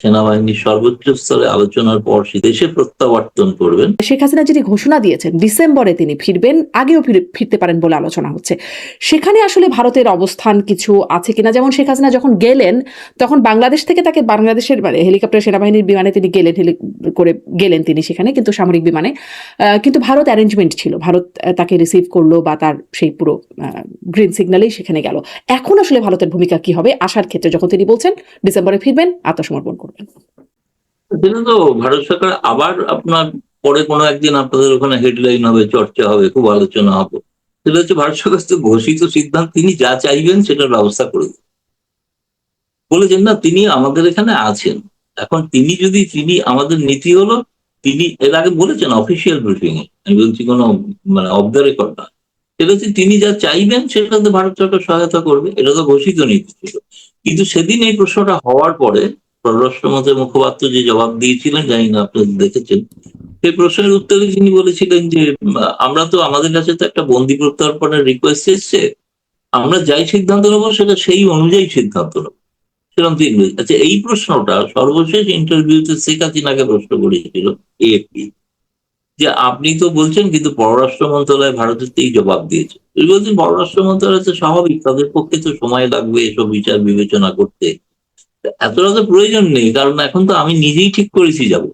সেনাবাহিনীর সর্বোচ্চ স্তরে আলোচনার পর সে দেশে প্রত্যাবর্তন করবেন। শেখ হাসিনা যিনি ঘোষণা দিয়েছেন ডিসেম্বরে তিনি ফিরবেন, আগেও ফিরতে পারেন বলে আলোচনা হচ্ছে, সেখানে আসলে ভারতের অবস্থান কিছু আছে কিনা? যেমন শেখ হাসিনা যখন গেলেন তখন বাংলাদেশ থেকে তাকে বাংলাদেশের হেলিকপ্টার সেনাবাহিনীর বিমানে তিনি গেলেন, করে গেলেন তিনি সেখানে, কিন্তু সামরিক বিমানে। কিন্তু ভারত অ্যারেঞ্জমেন্ট ছিল, ভারত তাকে রিসিভ করলো বা তার সেই পুরো গ্রিন সিগন্যালেই সেখানে গেল। এখন আসলে ভারতের ভূমিকা কি হবে আসার ক্ষেত্রে, যখন তিনি বলছেন ডিসেম্বরে ফিরবেন, আত্মসমর্পণ করবেন? সেটা তো ভারত সরকার আবার আপনার পরে কোনো একদিন আপনাদের ওখানে হেডলাইন হবে, চর্চা হবে, খুব আলোচনা হবে। সেটা হচ্ছে ভারত সরকার তো ঘোষিত সিদ্ধান্ত, তিনি যা চাইবেন সেটার ব্যবস্থা করে দেবেন। বলেছেন না তিনি আমাদের এখানে আছেন। এখন তিনি আমাদের নীতি হলো, তিনি এর আগে বলেছেন অফিসিয়াল ব্রিফিং এ, আমি বলছি কোনো মানে অফ দ্য রেকর্ড না, সেটা হচ্ছে তিনি যা চাইবেন সেটাতে ভারত সরকার সহায়তা করবে, এটা তো ঘোষিত নীতি ছিল। কিন্তু সেদিন এই প্রশ্নটা হওয়ার পরে পররাষ্ট্রমন্ত্রীর মুখপাত্র যে জবাব দিয়েছিলেন, জানি না আপনি দেখেছেন, সেই প্রশ্নের উত্তরে তিনি বলেছিলেন যে আমরা তো, আমাদের কাছে তো একটা বন্দি প্রত্যার্পণের রিকোয়েস্ট এসছে, আমরা যাই সিদ্ধান্ত নেবো সেটা সেই অনুযায়ী সিদ্ধান্ত নেবো। সেরকম তিনি বলেছেন। আচ্ছা, এই প্রশ্নটা সর্বশেষ ইন্টারভিউতে শেখ হাসিনাকে প্রশ্ন করেছিল এএফপি, যে আপনি তো বলছেন কিন্তু পররাষ্ট্র মন্ত্রণালয় ভারতের এই জবাব দিয়েছে। তিনি বলছেন পররাষ্ট্র মন্ত্রণালয় তো স্বাভাবিক, তাদের পক্ষে তো সময় লাগবে এসব বিচার বিবেচনা করতে, এতটা তো প্রয়োজন নেই, কারণ এখন তো আমি নিজেই ঠিক করেছি যাব।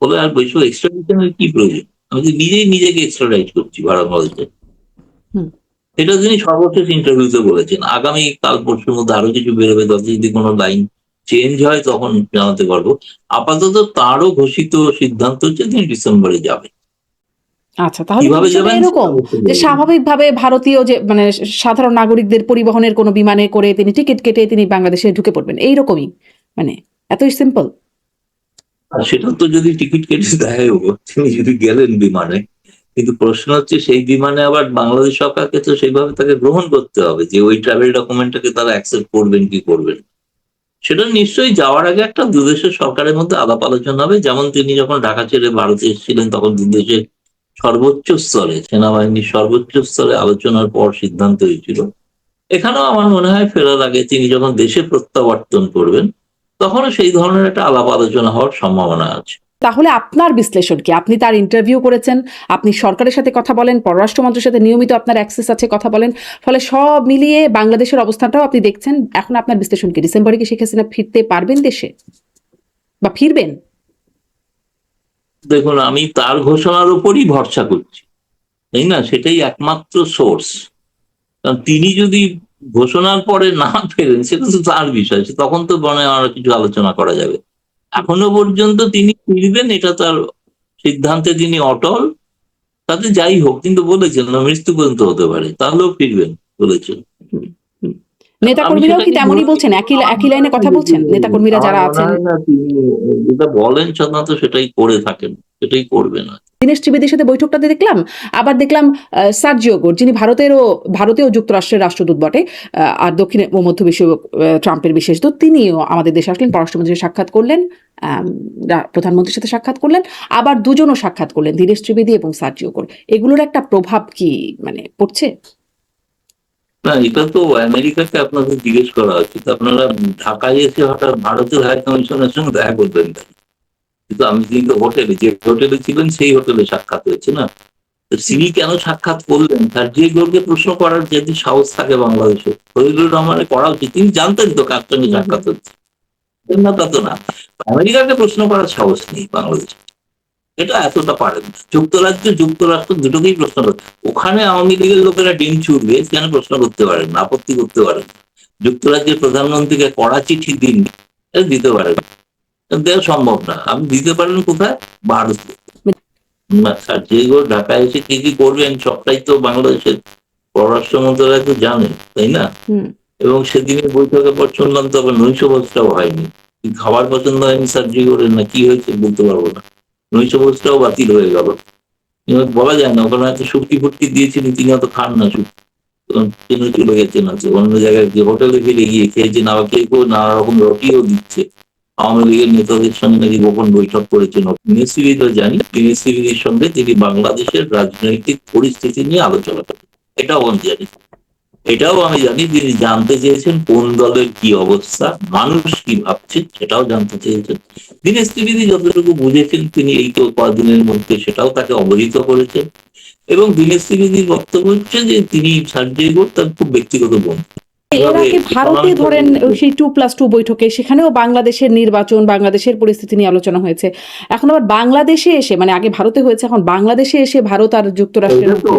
বলে আর বৈশ্ব এক্সট্রাডিশনের কি প্রয়োজন, আমি তো নিজেই নিজেকে এক্সট্রাডাইট করছি ভারত বলছে। এটা তিনি সর্বশেষ ইন্টারভিউতে বলেছেন। আগামী কাল পরশুর মধ্যে আরো কিছু বেরোবে, তাতে যদি কোনো লাইন চেঞ্জ হয় তখন জানাতে পারবো। আপাতত তারও ঘোষিত সিদ্ধান্ত হচ্ছে তিনি ডিসেম্বরে যাবেন। আচ্ছা, তাহলে কিভাবে যাবেন এরকম যে স্বাভাবিকভাবে ভারতীয় যে সাধারণ নাগরিকদের পরিবহনের কোনো বিমানে করে তিনি টিকিট কেটে তিনি বাংলাদেশে ঢুকে পড়বেন, এইরকমই, এতই সিম্পল? সেটা তো যদি টিকিট কেটে দেয়, তিনি যদি গেলেন বিমানে, কিন্তু প্রশ্ন হচ্ছে সেই বিমানে আবার বাংলাদেশ সরকারকে তো সেইভাবে তাকে গ্রহণ করতে হবে যে ওই ট্রাভেল ডকুমেন্টটাকে তারা অ্যাকসেপ্ট করবেন কি করবেন। সেটা নিশ্চয়ই যাওয়ার আগে একটা দুদেশের সরকারের মধ্যে আলাপ আলোচনা হবে। যেমন তিনি যখন ঢাকা ছেড়ে ভারতে এসেছিলেন তখন দুদেশের সর্বোচ্চ স্তরে, সেনাবাহিনীর সর্বোচ্চ স্তরে আলোচনার পর সিদ্ধান্ত হয়েছিল। এখানেও আমার মনে হয় ফেরার আগে তিনি যখন দেশে প্রত্যাবর্তন করবেন তখনও সেই ধরনের একটা আলাপ আলোচনা হওয়ার সম্ভাবনা আছে। তাহলে আপনার বিশ্লেষণ কি? আপনি তার ইন্টারভিউ করেছেন, আপনি সরকারের সাথে কথা বলেন, পররাষ্ট্রমন্ত্রীর সাথে নিয়মিত আপনার অ্যাক্সেস আছে, কথা বলেন, ফলে সব মিলিয়ে বাংলাদেশের অবস্থানটাও আপনি দেখছেন। এখন আপনার বিশ্লেষণ কি? ডিসেম্বরে কি শেখ হাসিনা ফিরতে পারবেন দেশে, বা ফিরবেন? দেখুন, আমি তার ঘোষণার উপরই ভরসা করছি, তাই না? সেটাই একমাত্র সোর্স। কারণ তিনি যদি ঘোষণার পরে না ফেরেন সেটা তো তার বিষয়, তখন তো মনে হয় আরো কিছু আলোচনা করা যাবে। এখনো পর্যন্ত তিনি ফিরবেন, এটা তার সিদ্ধান্তে তিনি অটল। তাতে যাই হোক, কিন্তু বলেছেন না মৃত্যু পর্যন্ত হতে পারে, তাহলেও ফিরবেন বলেছেন। নেতাকর্মীরাও কি তেমনই বলছেন? একই লাইনে কথা বলছেন নেতাকর্মীরা যারা আছেন? তিনি যেটা বলেন সাধারণত সেটাই করে থাকেন, সেটাই করবে না। দীনেশ ত্রিবেদীর সাথে বৈঠকটাতে দেখলাম, আবার দেখলাম সার্জিও গোর, যিনি ভারতেও যুক্তরাষ্ট্রের রাষ্ট্রদূত বটে, আর দক্ষিণ ও মধ্য বিশ্ব ট্রাম্পের বিশেষ দূত, তিনিও আমাদের দেশে আসলেন, পররাষ্ট্রমন্ত্রীর সাক্ষাৎ করলেন, প্রধানমন্ত্রীর সাথে সাক্ষাৎ করলেন, আবার দুজনও সাক্ষাৎ করলেন, দীনেশ ত্রিবেদী এবং সার্জিও গোর। এগুলোর একটা প্রভাব কি পড়ছে? না, এটা তো আমেরিকাকে আপনাদের জিজ্ঞেস করা উচিত। আপনারা ঢাকায় এসে হঠাৎ ভারতের হাই কমিশনের সঙ্গে দেখা করবেন, কিন্তু আমি কিন্তু যে হোটেলে ছিলেন সেই হোটেলে সাক্ষাৎ হয়েছে না। তিনি কেন সাক্ষাৎ করলেন, তার যে গোলকে প্রশ্ন করার যদি সাহস থাকে বাংলাদেশে, শহীদুর রহমানের করা উচিত। তিনি জানতেন তো কার সঙ্গে সাক্ষাৎ হচ্ছে, না তা তো না। আমেরিকাকে প্রশ্ন করার সাহস নেই বাংলাদেশে, এটা এতটা পারেন। যুক্তরাষ্ট্র দুটোকেই প্রশ্ন করে। ওখানে আওয়ামী লীগের লোকেরা ডিম ছুটবে, সেখানে প্রশ্ন করতে পারেন না, আপত্তি করতে পারেন। যুক্তরাজ্যের প্রধানমন্ত্রীকে কড়া চিঠি দিন, এটা দিতে পারেন, দেওয়া সম্ভব না। আপনি দিতে পারেন কোথায়? ভারতে। যেগুলো ঢাকায় এসে কি কি করবেন সবটাই তো বাংলাদেশের পররাষ্ট্র মন্ত্রণালয় তো জানে, তাই না? এবং সেদিনের বৈঠকের পর শুনলাম তো আবার নৈশভোজটাও হয়নি। খাবার পছন্দ হয়নি সার্জিগোরের, না কি হয়েছে বলতে পারবো না, নৈশভোজটাও বাতিল হয়ে গেল। বলা যায় না, ওখানে হয়তো শুটকি ফুটকি দিয়েছিলেন, তিনি হয়তো খান না শুটকি, তিনি চলে গেছেন আছে অন্য জায়গায়, যে হোটেলে ফিরে গিয়ে খেয়েছেন। আবার কেউ নানা রকম রুটিও দিচ্ছে। আওয়ামী লীগের নেতাদের সঙ্গে নাকি গোপন বৈঠক করেছেন। এনএসসিবিরও জানি, এনএসসিবির সঙ্গে তিনি বাংলাদেশের রাজনৈতিক পরিস্থিতি নিয়ে আলোচনা করেন, এটাও আমি জানি। এটাও আমি জানি তিনি জানতে চেয়েছেন কোন দলের কি অবস্থা, মানুষ কি ভাবছে সেটাও জানতে চেয়েছেন। দীনেশ ত্রিবেদী যতটুকু বুঝেছেন তিনি এই তো কদিনের মধ্যে সেটাও তাকে অবহিত করেছেন। এবং দীনেশ ত্রিবেদীর বক্তব্য হচ্ছে যে তিনি সার্জেই বোস তার খুব ব্যক্তিগত বন্ধু। এর আগে ভারতে ধরেন সেই 2+2 বৈঠকে সেখানেও বাংলাদেশের নির্বাচন, বাংলাদেশের পরিস্থিতি নিয়ে আলোচনা হয়েছে। এখন আবার বাংলাদেশে এসে, মানে আগে ভারতে হয়েছে, এখন বাংলাদেশে এসে ভারত আর যুক্তরাষ্ট্রের এটা তো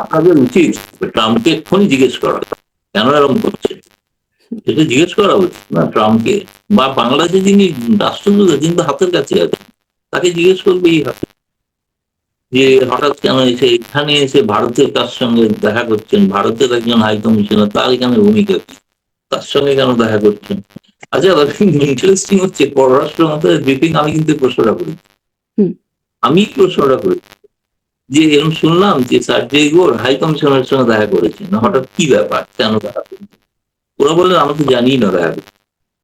আপনাদের উচিত ট্রাম্পকে এক্ষুনি জিজ্ঞেস করা কেন এরকম করছে, এটা জিজ্ঞেস করা উচিত না ট্রাম্পকে। বা বাংলাদেশে যিনি রাষ্ট্রদূত কিন্তু হাতের কাছে আছে, তাকে জিজ্ঞেস করবেই যে হঠাৎ কেন এসে এখানে এসে ভারতের কার সঙ্গে দেখা করছেন, ভারতের একজন হাই কমিশনার, তার এখানে ভূমিকা কি, তার সঙ্গে কেন দেখা করছেন। আচ্ছা, ইন্টারেস্টিং হচ্ছে পররাষ্ট্র মন্ত্রণালয়ের ব্রিফিং আমি কিন্তু প্রশ্নটা করি, আমি প্রশ্নটা করি যে এরকম শুনলাম যে সার্জেই বোস হাই কমিশনারের সঙ্গে দেখা করেছেন, হঠাৎ কি ব্যাপার, কেন দেখা করছেন? ওরা বললেন আমরা তো জানি না দেখা করছেন।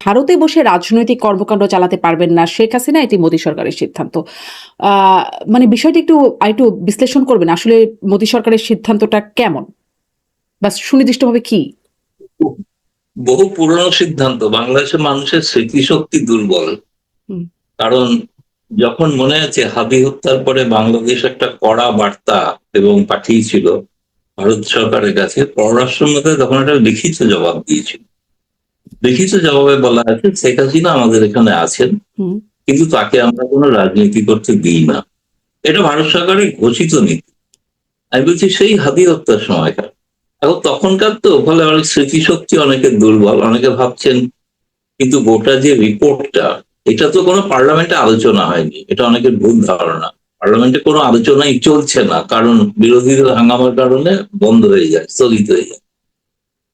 ভারতে বসে রাজনৈতিক কর্মকাণ্ড চালাতে পারবেন না শেখ হাসিনা, এটি মোদী সরকারের সিদ্ধান্ত। মানে বিষয়টি একটু বিশ্লেষণ করবেন, আসলে মোদী সরকারের সিদ্ধান্তটা কেমন বা সুনির্দিষ্টভাবে কি? বহু পুরনো সিদ্ধান্ত। বাংলাদেশের মানুষের স্মৃতিশক্তি দুর্বল। কারণ যখন মনে আছে হাদি হত্যার পরে বাংলাদেশ একটা কড়া বার্তা এবং পাঠিয়েছিল ভারত সরকারের কাছে, পররাষ্ট্র মন্ত্রী তখন একটা লিখিত জবাব দিয়েছিল। লিখিত জবাবে বলা আছে শেখ হাসিনা আমাদের এখানে আছেন, কিন্তু তাকে আমরা কোনো রাজনীতি করতে দিই না। এটা ভারত সরকারের ঘোষিত নীতি। আমি বলছি সেই হাদি হত্যার সময়কার। এখন তখনকার তো ফলে অনেক স্মৃতিশক্তি অনেকের দুর্বল, অনেকে ভাবছেন কিন্তু গোটা যে রিপোর্টটা, এটা তো কোনো পার্লামেন্টে আলোচনা হয়নি, এটা অনেকের ভুল ধারণা। পার্লামেন্টে কোনো আলোচনাই চলছে না, কারণ বিরোধীদের হাঙ্গামার কারণে বন্ধ হয়ে যায়, স্থগিত হয়ে যায়।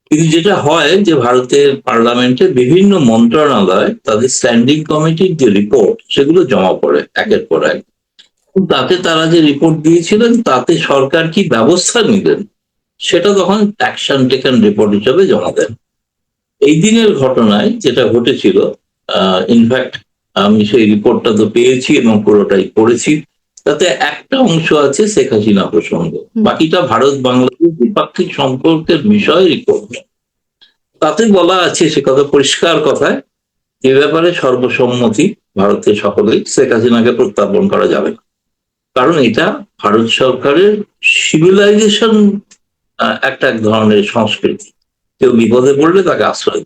কিন্তু যেটা হয় যে ভারতের পার্লামেন্টে বিভিন্ন মন্ত্রণালয় তাদের স্ট্যান্ডিং কমিটির যে রিপোর্ট সেগুলো জমা পড়ে একের পর এক। তাতে তারা যে রিপোর্ট দিয়েছিলেন তাতে সরকার কি ব্যবস্থা নিলেন সেটা তখন অ্যাকশন টেকেন রিপোর্ট হিসেবে জমা দেন। এই দিনের ঘটনায় যেটা ঘটেছিল, ইনফ্যাক্ট আমি সেই রিপোর্টটা তো পেয়েছি এবং পুরোটাই পড়েছি, তাতে একটা অংশ আছে শেখ হাসিনা প্রসঙ্গ, বাকিটা ভারত বাংলাদেশ দ্বিপাক্ষিক সম্পর্কের বিষয় রিপোর্ট। তাতে বলা আছে, সে কথা পরিষ্কার কথায়, এ ব্যাপারে সর্বসম্মতি ভারতের সকলেই, শেখ হাসিনাকে প্রত্যার্পণ করা যাবে না। কারণ এটা ভারত সরকারের সিভিলাইজেশন, একটা এক ধরনের সংস্কৃতি, কেউ বিপদে পড়লে তাকে আশ্রয়।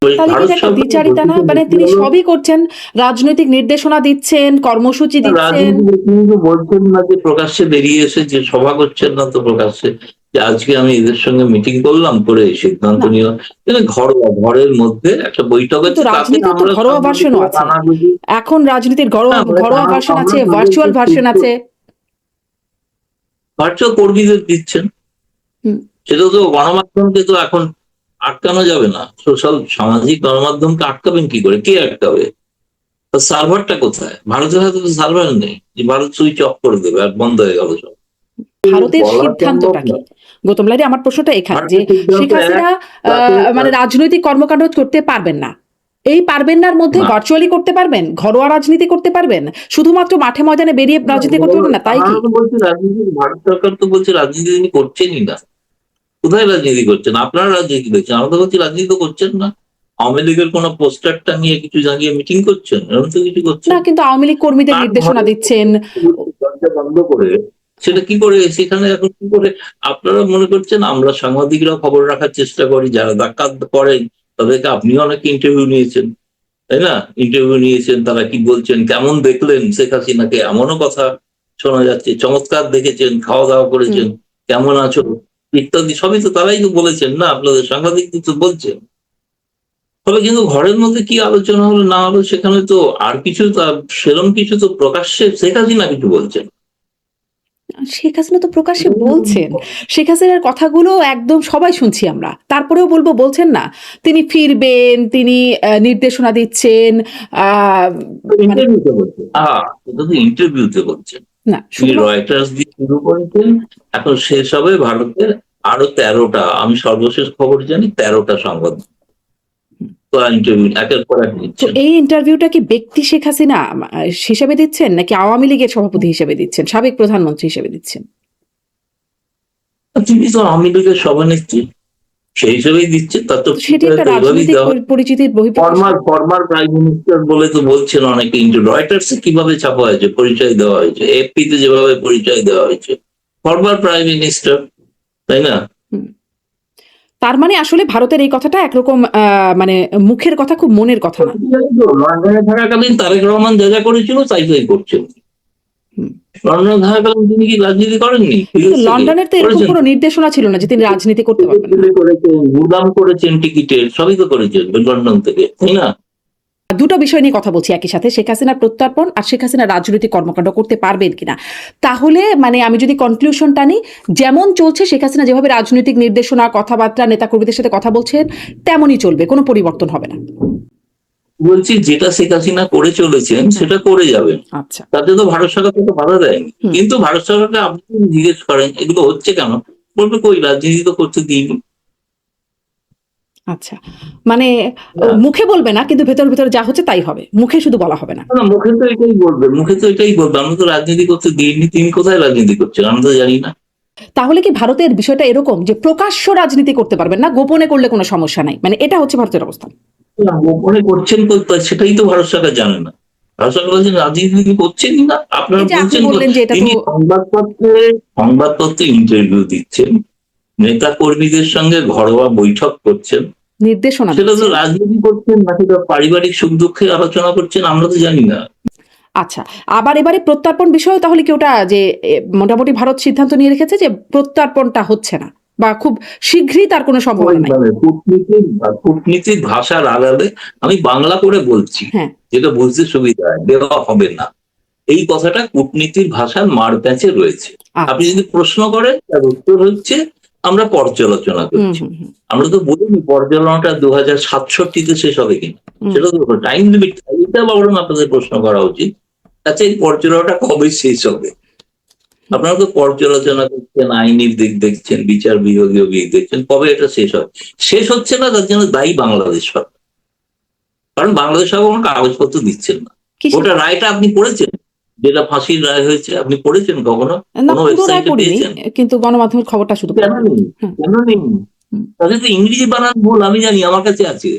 তাহলে এটা একটা দ্বিচারিতা না? মানে তিনি সবই করছেন, রাজনৈতিক নির্দেশনা দিচ্ছেন, কর্মসূচি দিচ্ছেন, বলছেন না যে প্রকাশ্যে বেরিয়ে এসে যে সভা করছেন না তো প্রকাশ্যে যে আজকে আমি এদের সঙ্গে মিটিং করলাম, করে সিদ্ধান্ত নিলাম। ঘরের মধ্যে একটা বৈঠক হচ্ছে। রাজনীতির তো ঘরোয়া ভার্সনও আছে, এখন রাজনীতির ঘরোয়া ভার্সন আছে, ভার্চুয়াল ভার্সন আছে। ভার্চুয়াল কর্মীদের দিচ্ছেন, সেটা তো গণমাধ্যমকে তো এখন আটকানো যাবে না। সোশ্যাল সামাজিক গণমাধ্যমকে আটকাবেন কি করে, কে আটকাবে? সার্ভারটা কোথায়? ভারতের হাতে তো সার্ভার নেই যে ভারত সুইচ অফ করে দেবে আর বন্ধ হয়ে গেল সব। ভারতের সিদ্ধান্তটা কি গৌতম লাইরি? আমার প্রশ্নটা এখানে যে শেখ হাসিনা মানে রাজনৈতিক কর্মকাণ্ড করতে পারবেন না, এই পারবেন নার মধ্যে ভার্চুয়ালি করতে পারবেন, ঘরোয়া রাজনীতি করতে পারবেন, শুধুমাত্র মাঠে ময়দানে বেরিয়ে রাজনীতি করতে পারবেন না, তাই কি? ভারত সরকার তো বলছে রাজনীতি তিনি করছেনই না। কোথায় রাজনীতি করছেন? আপনারা রাজনীতি করছেন, আমরা তো বলছি রাজনীতি তো করছেন না। আওয়ামী লীগের কোন পোস্টারটা নিয়ে কিছু জানিয়ে মিটিং করছেন, এরকম তো কিছু করছেন না। কিন্তু আওয়ামী লীগ কর্মীদের নির্দেশনা দিচ্ছেন বন্ধ করে, সেটা কি করে সেখানে এখন কি করে? আপনারা মনে করছেন আমরা সাংবাদিকরা খবর রাখার চেষ্টা করি, যারা ডাকাত করেন তাদেরকে আপনিও অনেক ইন্টারভিউ নিয়েছেন, তাই না? ইন্টারভিউ নিয়েছেন, তারা কি বলছেন, কেমন দেখলেন শেখ হাসিনাকে, এমনও কথা শোনা যাচ্ছে, চমৎকার দেখেছেন, খাওয়া দাওয়া করেছেন, কেমন আছো ইত্যাদি, সবই তো তারাই তো বলেছেন না, আপনাদের সাংবাদিক তো বলছেন। ফলে কিন্তু ঘরের মধ্যে কি আলোচনা হলো না হলো সেখানে তো আর কিছু সেরকম কিছু তো প্রকাশ্যে শেখ হাসিনা কিছু বলছেন। শেখ হাসিনা তো প্রকাশ্যে বলছেন, শেখ হাসিনার কথাগুলো একদম সবাই শুনছি আমরা, তারপরেও বলছেন না তিনি ফিরবেন, তিনি নির্দেশনা দিচ্ছেন। ইন্টারভিউতে বলছেন না, রয়টার্স দিয়ে শুরু করেছেন, এখন শেষ হবে ভারতের আরো 13টা, আমি সর্বশেষ খবর জানি 13টা সংবাদ একের পর এক দিচ্ছেন। এই ইন্টারভিউটা কি ব্যক্তি শেখ হাসিনা হিসেবে দিচ্ছেন নাকি আওয়ামী লীগের সভাপতি হিসেবে দিচ্ছেন, সাবেক প্রধানমন্ত্রী হিসেবে দিচ্ছেন? তিনি তো আওয়ামী লীগের সভানেত্রী, সেই হিসেবেই দিচ্ছেন। তার তো সেটি একটা এইভাবেই রাজনৈতিক দেওয়া হয়। পরিচিতির বহিঃপ্রকাশ। ফরমার প্রাইম মিনিস্টার বলে তো বলছেন অনেকে, কিন্তু রয়টার্সে কিভাবে ছাপা হয়েছে, পরিচয় দেওয়া হয়েছে, এফপি তে যেভাবে পরিচয় দেওয়া হয়েছে, ফরমার প্রাইম মিনিস্টার, তাই না? হুম। তার মানে আসলে ভারতের এই কথাটা একরকম মানে মুখের কথা, খুব মনের কথা না। লন্ডনে থাকাকালীন তারেক রহমান যা যা করেছিল তাই তাই করছেন। হুম। লন্ডনে থাকাকালীন তিনি কি রাজনীতি করেননি? কিন্তু লন্ডনের তো এরকম কোনো নির্দেশনা ছিল না যে তিনি রাজনীতি করতে পারবেন না। করেছেন, গুদাম করেছেন টিকিটের, সবই তো করেছেন লন্ডন থেকে, তাই না? দুটো বিষয় নিয়ে কথা বলছি একই সাথে, শেখ হাসিনার প্রত্যর্পণ আর শেখ হাসিনা রাজনৈতিক কর্মকাণ্ড করতে পারবেন কিনা। তাহলে মানে আমি যদি কনক্লুশনটা নিই, যেমন চলছে শেখ হাসিনা যেভাবে রাজনৈতিক নির্দেশনা, কথাবার্তা, নেতাকর্মীদের সাথে কথা বলছেন তেমনই চলবে, কোনো পরিবর্তন হবে না। বলছি যেটা শেখ হাসিনা করে চলেছেন সেটা করে যাবেন, আচ্ছা। তাতে তো ভারত সরকার তো বাধা দেয়নি। কিন্তু ভারত সরকারকে আপনি যদি জিজ্ঞেস করেন এগুলো হচ্ছে কেন, বলবে কই রাজনীতি তো করতে দিইনি। আচ্ছা, মানে মুখে বলবে না, কিন্তু ভেতর ভেতর যা হচ্ছে তাই হবে, মুখে শুধু বলা হবে না। না, মুখে তো এটাই বলবে, মুখে তো এটাই বলবে আমরা তো রাজনীতি করতে দিইনি। তিনি কোথায় রাজনীতি করছেন আমরা তো জানি না। তাহলে কি ভারতের বিষয়টা এরকম যে প্রকাশ্য রাজনীতি করতে পারবেন না, গোপনে করলে কোনো সমস্যা নাই, মানে এটা হচ্ছে ভারতের অবস্থান? না, গোপনে করছেন কোথায় সেটাই তো ভারত সরকার জানে না। ভারত সরকার বলছেন রাজনীতি তিনি করছেনই না। আপনারা এই যে আপনি বলছেন তো বললেন যে এটা তিনি তো সংবাদপত্রে ইন্টারভিউ দিচ্ছেন, নেতা কর্মীদের সঙ্গে ঘরোয়া বৈঠক করছেন, নির্দেশনা সেটা তো দিচ্ছেন। রাজনীতি করছেন নাকি পারিবারিক সুখ দুঃখের আলোচনা করছেন আমরা তো জানি না। আচ্ছা, আবার এবারে প্রত্যর্পণ বিষয়ে তাহলে কি ওটা যে মোটামুটি ভারত সিদ্ধান্ত নিয়ে রেখেছে যে প্রত্যর্পণটা হচ্ছে না, বা খুব শীঘ্রই তার কোনো সম্ভাবনা নাই? মানে কূটনীতির ভাষার আড়ালে আমি বাংলা করে বলছি, হ্যাঁ। যেটা বুঝতে সুবিধা হয়, দেওয়া হবে না, এই কথাটা কূটনীতির ভাষার মার প্যাঁচে রয়েছে। আপনি আচ্ছা। যদি প্রশ্ন করেন তার উত্তর হচ্ছে আমরা পর্যালোচনা করছি। আমরা তো বলিনি পর্যালোচনাটা 2067 শেষ হবে কিনা, সেটা তো টাইম লিমিট, এটা বরং আপনাদের প্রশ্ন করা উচিত। আচ্ছা, এই পর্যালোচনাটা কবে শেষ হবে? আপনারা তো পর্যালোচনা করছেন, আইনি দিক দেখছেন, বিচার বিভাগীয় দিক দেখছেন, কবে এটা শেষ হবে? শেষ হচ্ছে না, তার জন্য দায়ী বাংলাদেশ সরকার। কারণ বাংলাদেশ সরকার কোনো কাগজপত্র দিচ্ছেন না। ওটা রায়টা আপনি পড়েছেন, যেটা ফাঁসির রায় হয়েছে, আপনি পড়েছেন কখনো? না, কোনো পুরো রায় ওয়েবসাইটে পড়িনি, পেয়েছেন? কিন্তু গণমাধ্যমের খবরটা শুধু কেন নেই? কেন নেই? হুম। তাদের তো ইংরেজি বানান ভুল, আমি জানি, আমার কাছে আছে।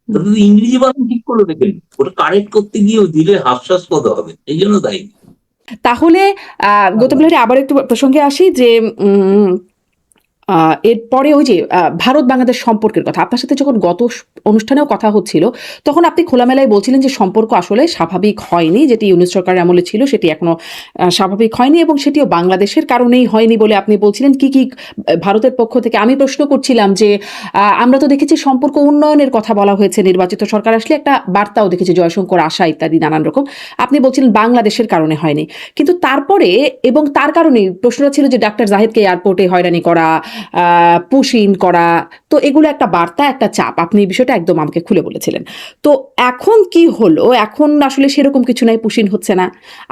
তাদের তো ইংরেজি বানান ঠিক করে দেখেন, ওটা কারেক্ট করতে গিয়েও দিলে হাস্যাস্পদ হবে, এই জন্য দায়ী। তাহলে গৌতম লাহিড়ী, আবার একটু প্রসঙ্গে আসি যে এরপরে ওই যে ভারত বাংলাদেশ সম্পর্কের কথা আপনার সাথে যখন গত অনুষ্ঠানেও কথা হচ্ছিল, তখন আপনি খোলামেলায় বলছিলেন যে সম্পর্ক আসলে স্বাভাবিক হয়নি, যেটি ইউনূস সরকারের আমলে ছিল সেটি এখনো স্বাভাবিক হয়নি, এবং সেটিও বাংলাদেশের কারণেই হয়নি বলে আপনি বলছিলেন। কি কি ভারতের পক্ষ থেকে? আমি প্রশ্ন করছিলাম যে আমরা তো দেখেছি সম্পর্ক উন্নয়নের কথা বলা হয়েছে, নির্বাচিত সরকার আসলে একটা বার্তাও দেখেছি, জয়শঙ্কর আশা ইত্যাদি নানান রকম। আপনি বলছিলেন বাংলাদেশের কারণে হয়নি, কিন্তু তারপরে এবং তার কারণেই প্রশ্নটা ছিল যে ডাক্তার জাহিদকে এয়ারপোর্টে হয়রানি করা, পুশিন করা, তো এগুলো একটা বার্তা, একটা চাপ, আপনি এই বিষয়টা একদম আমাকে খুলে বলেছিলেন। তো এখন কি হলো? এখন আসলে সেরকম কিছু নাই, পুশিন হচ্ছে না।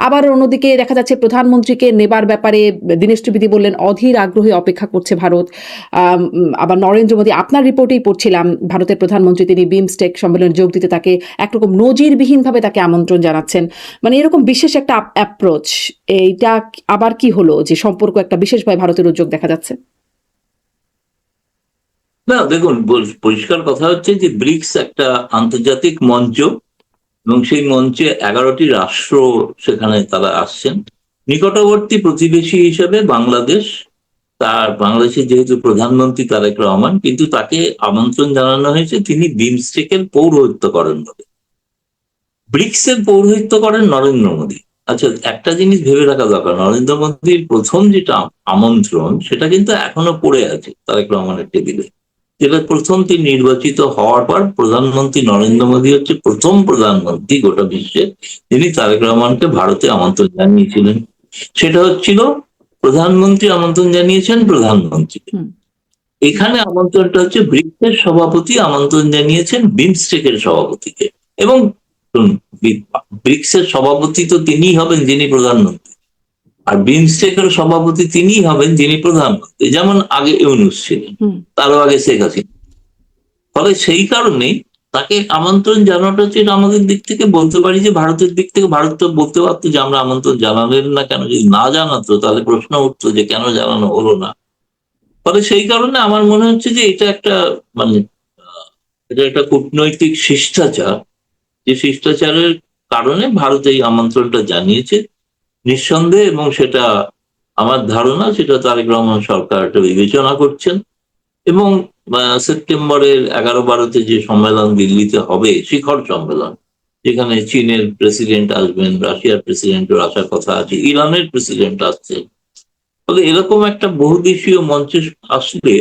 আবার অন্যদিকে দেখা যাচ্ছে প্রধানমন্ত্রীকে নেবার ব্যাপারে দীনেশ ত্রিবেদী বললেন অধীর আগ্রহে অপেক্ষা করছে ভারত। আবার নরেন্দ্র মোদী, আপনার রিপোর্টেই পড়ছিলাম, ভারতের প্রধানমন্ত্রী তিনি বিমস্টেক সম্মেলনে যোগ দিতে তাকে একরকম নজিরবিহীনভাবে তাকে আমন্ত্রণ জানাচ্ছেন, মানে এরকম বিশেষ একটা অ্যাপ্রোচ। এইটা আবার কি হলো যে সম্পর্ক একটা বিশেষভাবে ভারতের উদ্যোগ দেখা যাচ্ছে? না, দেখুন, পরিষ্কার কথা হচ্ছে যে ব্রিক্স একটা আন্তর্জাতিক মঞ্চ, এবং সেই মঞ্চে 11টি রাষ্ট্র সেখানে তারা আসছেন। নিকটবর্তী প্রতিবেশী হিসেবে বাংলাদেশ, তার বাংলাদেশের যেহেতু প্রধানমন্ত্রী তারেক রহমান, কিন্তু তাকে আমন্ত্রণ জানানো হয়েছে তিনি বিমস্টেকের পৌরোহিত্য করেন বলে। ব্রিক্সের পৌরোহিত্য করেন নরেন্দ্র মোদী। আচ্ছা, একটা জিনিস ভেবে রাখা দরকার, নরেন্দ্র মোদীর প্রথম যেটা আমন্ত্রণ সেটা কিন্তু এখনো পড়ে আছে তারেক রহমানের টেবিলে। যেটা প্রথম তিনি নির্বাচিত হওয়ার পর প্রধানমন্ত্রী নরেন্দ্র মোদী হচ্ছে প্রথম প্রধানমন্ত্রী গোটা বিশ্বে যিনি তারেক রহমানকে ভারতে আমন্ত্রণ জানিয়েছিলেন। সেটা হচ্ছিল প্রধানমন্ত্রী আমন্ত্রণ জানিয়েছেন প্রধানমন্ত্রী। এখানে আমন্ত্রণটা হচ্ছে ব্রিক্সের সভাপতি আমন্ত্রণ জানিয়েছেন বিমস্টেকের সভাপতিকে, এবং ব্রিক্সের সভাপতি তো তিনিই হবেন যিনি প্রধানমন্ত্রী, আর বিমস্টেকের সভাপতি তিনিই হবেন যিনি প্রধানমন্ত্রী, যেমন আগে ইউনূস ছিলেন, তারও আগে শেখ হাসিনা। ফলে সেই কারণেই তাকে আমন্ত্রণ জানানোটা হচ্ছে, আমাদের দিক থেকে বলতে পারি যে ভারতের দিক থেকে ভারত তো বলতে পারতো যে আমরা আমন্ত্রণ জানালেন না কেন, যদি না জানাতো তাহলে প্রশ্ন উঠতো যে কেন জানানো হলো না। ফলে সেই কারণে আমার মনে হচ্ছে যে এটা একটা মানে এটা একটা কূটনৈতিক শিষ্টাচার, যে শিষ্টাচারের কারণে ভারত এই আমন্ত্রণটা জানিয়েছে নিঃসন্দেহে, এবং সেটা আমার ধারণা সেটা তারেক রহমান সরকার এটা বিবেচনা করছেন। এবং সেপ্টেম্বরের 11-12-তে যে সম্মেলন দিল্লিতে হবে, শিখর সম্মেলন, যেখানে চীনের প্রেসিডেন্ট আসবেন, রাশিয়ার প্রেসিডেন্টের আসার কথা আছে, ইরানের প্রেসিডেন্ট আসছে। ফলে এরকম একটা বহুদেশীয় মঞ্চে আসলে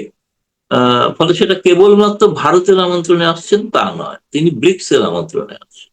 ফলে সেটা কেবলমাত্র ভারতের আমন্ত্রণে আসছেন তা নয়, তিনি ব্রিক্স এর আমন্ত্রণে আসছেন।